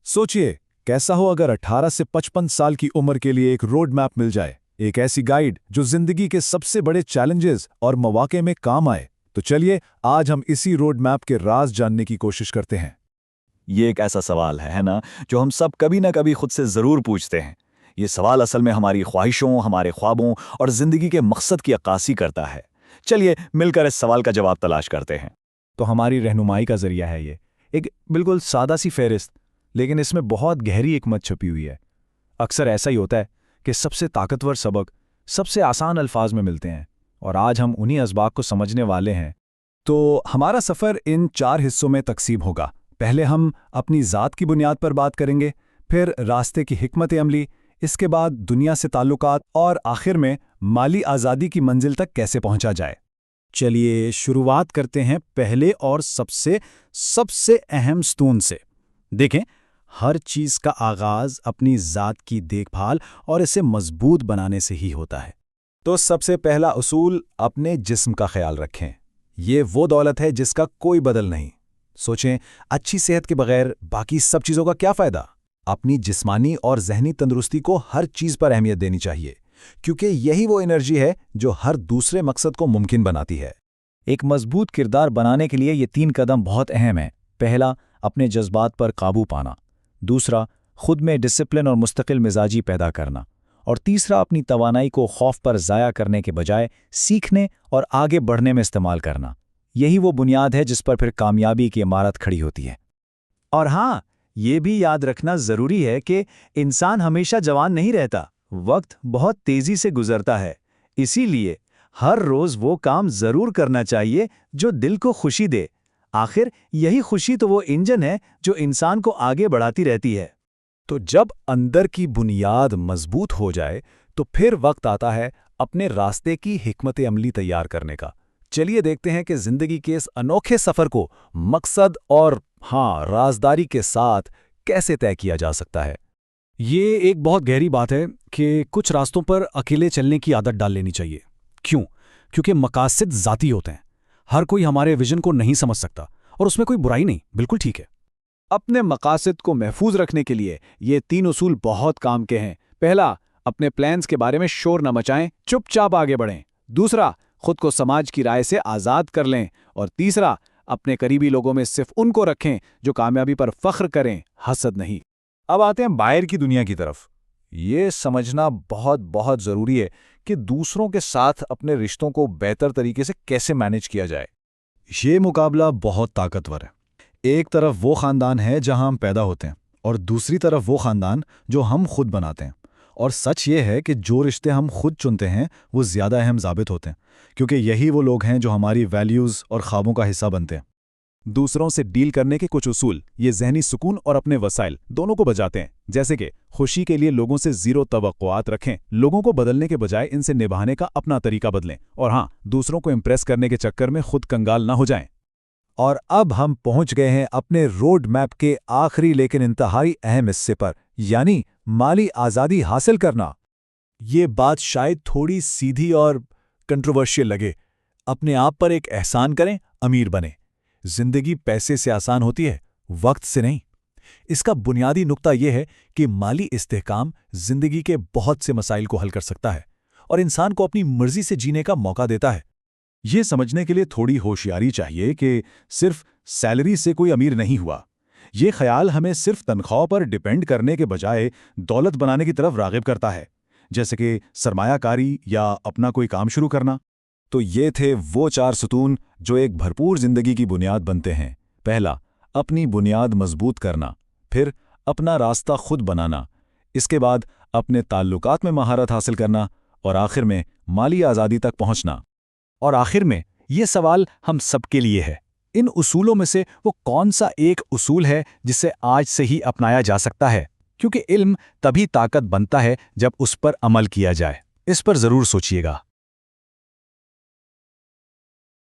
सोचिए, कैसा हो अगर 18 से 55 साल की उम्र के लिए एक रोड मैप मिल जाए, एक ऐसी गाइड जो जिंदगी के सबसे बड़े चैलेंजेस और मौके में काम आए। तो चलिए, आज हम इसी रोड मैप के राज जानने की कोशिश करते हैं। ये एक ऐसा सवाल है ना, जो हम सब कभी ना कभी खुद से ज़रूर पूछते हैं। ये सवाल असल में हमारी ख्वाहिशों, हमारे ख्वाबों और ज़िंदगी के मकसद की अक्कासी करता है। चलिए मिलकर इस सवाल का जवाब तलाश करते हैं। तो हमारी रहनुमाई का जरिया है ये एक बिल्कुल सादा सी फहरिस्त, लेकिन इसमें बहुत गहरी हिकमत छुपी हुई है। अक्सर ऐसा ही होता है कि सबसे ताकतवर सबक सबसे आसान अल्फाज में मिलते हैं, और आज हम उन्हीं असबाब को समझने वाले हैं। तो हमारा सफ़र इन 4 हिस्सों में तकसीम होगा। पहले हम अपनी ज़ात की बुनियाद पर बात करेंगे, फिर रास्ते की हिकमत अमली, इसके बाद दुनिया से ताल्लुकात, और आखिर में माली आज़ादी की मंजिल तक कैसे पहुंचा जाए। चलिए शुरुआत करते हैं पहले और सबसे अहम स्तून से। देखें, हर चीज़ का आगाज़ अपनी ज़ात की देखभाल और इसे मजबूत बनाने से ही होता है। तो सबसे पहला उसूल, अपने जिस्म का ख्याल रखें। ये वो दौलत है जिसका कोई बदल नहीं। सोचें, अच्छी सेहत के बगैर बाकी सब चीज़ों का क्या फ़ायदा। अपनी जिस्मानी और जहनी तंदुरुस्ती को हर चीज़ पर अहमियत देनी चाहिए, क्योंकि यही वो एनर्जी है जो हर दूसरे मकसद को मुमकिन बनाती है। एक मजबूत किरदार बनाने के लिए ये 3 कदम बहुत अहम हैं। पहला, अपने जज्बात पर काबू पाना। दूसरा, खुद में डिसिप्लिन और मुस्तकिल मिजाजी पैदा करना। और तीसरा, अपनी तवानाई को खौफ पर ज़ाया करने के बजाय सीखने और आगे बढ़ने में इस्तेमाल करना। यही वो बुनियाद है जिस पर फिर कामयाबी की इमारत खड़ी होती है। और हाँ, ये भी याद रखना ज़रूरी है कि इंसान हमेशा जवान नहीं रहता। वक्त बहुत तेज़ी से गुजरता है। इसीलिए हर रोज़ वो काम ज़रूर करना चाहिए जो दिल को खुशी दे। आखिर यही खुशी तो वो इंजन है जो इंसान को आगे बढ़ाती रहती है। तो जब अंदर की बुनियाद मजबूत हो जाए, तो फिर वक्त आता है अपने रास्ते की हिकमत अमली तैयार करने का। चलिए देखते हैं कि ज़िंदगी के इस अनोखे सफ़र को मकसद और राजदारी के साथ कैसे तय किया जा सकता है। ये एक बहुत गहरी बात है कि कुछ रास्तों पर अकेले चलने की आदत डाल लेनी चाहिए। क्यों? क्योंकि मकासद ज़ाती होते हैं। हर कोई हमारे विजन को नहीं समझ सकता, और उसमें कोई बुराई नहीं, बिल्कुल ठीक है। अपने मकासद को महफूज रखने के लिए ये 3 उसूल बहुत काम के हैं। पहला, अपने प्लान्स के बारे में शोर न मचाएं, चुपचाप आगे बढ़ें। दूसरा, खुद को समाज की राय से आज़ाद कर लें। और तीसरा, अपने करीबी लोगों में सिर्फ उनको रखें जो कामयाबी पर फख्र करें, हसद नहीं। अब आते हैं बाहर की दुनिया की तरफ। ये समझना बहुत ज़रूरी है कि दूसरों के साथ अपने रिश्तों को बेहतर तरीके से कैसे मैनेज किया जाए। ये मुकाबला बहुत ताकतवर है। एक तरफ वो ख़ानदान है जहां हम पैदा होते हैं, और दूसरी तरफ वो ख़ानदान जो हम खुद बनाते हैं। और सच ये है कि जो रिश्ते हम खुद चुनते हैं वो ज़्यादा अहम साबित होते हैं, क्योंकि यही वो लोग हैं जो हमारी वैल्यूज़ और ख्वाबों का हिस्सा बनते हैं। दूसरों से डील करने के कुछ उसूल ये ज़हनी सुकून और अपने वसाइल दोनों को बचाते हैं। जैसे कि खुशी के लिए लोगों से ज़ीरो तवक्कुआत रखें, लोगों को बदलने के बजाय इनसे निभाने का अपना तरीका बदलें, और हाँ, दूसरों को इम्प्रेस करने के चक्कर में खुद कंगाल ना हो जाएं। और अब हम पहुंच गए हैं अपने रोड मैप के आखिरी लेकिन इंतहाई अहम हिस्से पर, यानी माली आज़ादी हासिल करना। ये बात शायद थोड़ी सीधी और कंट्रोवर्शियल लगे। अपने आप पर एक एहसान करें, अमीर बने। जिंदगी पैसे से आसान होती है, वक्त से नहीं। इसका बुनियादी नुक्ता यह है कि माली इस्तेहकाम जिंदगी के बहुत से मसाइल को हल कर सकता है और इंसान को अपनी मर्जी से जीने का मौका देता है। ये समझने के लिए थोड़ी होशियारी चाहिए कि सिर्फ सैलरी से कोई अमीर नहीं हुआ। ये ख्याल हमें सिर्फ तनख्वाह पर डिपेंड करने के बजाय दौलत बनाने की तरफ राग़िब करता है, जैसे कि सरमायाकारी या अपना कोई काम शुरू करना। तो ये थे वो 4 सुतून जो एक भरपूर जिंदगी की बुनियाद बनते हैं। पहला, अपनी बुनियाद मजबूत करना। फिर, अपना रास्ता खुद बनाना। इसके बाद, अपने ताल्लुकात में महारत हासिल करना। और आखिर में, माली आज़ादी तक पहुंचना। और आखिर में, ये सवाल हम सबके लिए है, इन उसूलों में से वो कौन सा एक उसूल है जिसे आज से ही अपनाया जा सकता है? क्योंकि इल्म तभी ताकत बनता है जब उस पर अमल किया जाए। इस पर ज़रूर सोचिएगा।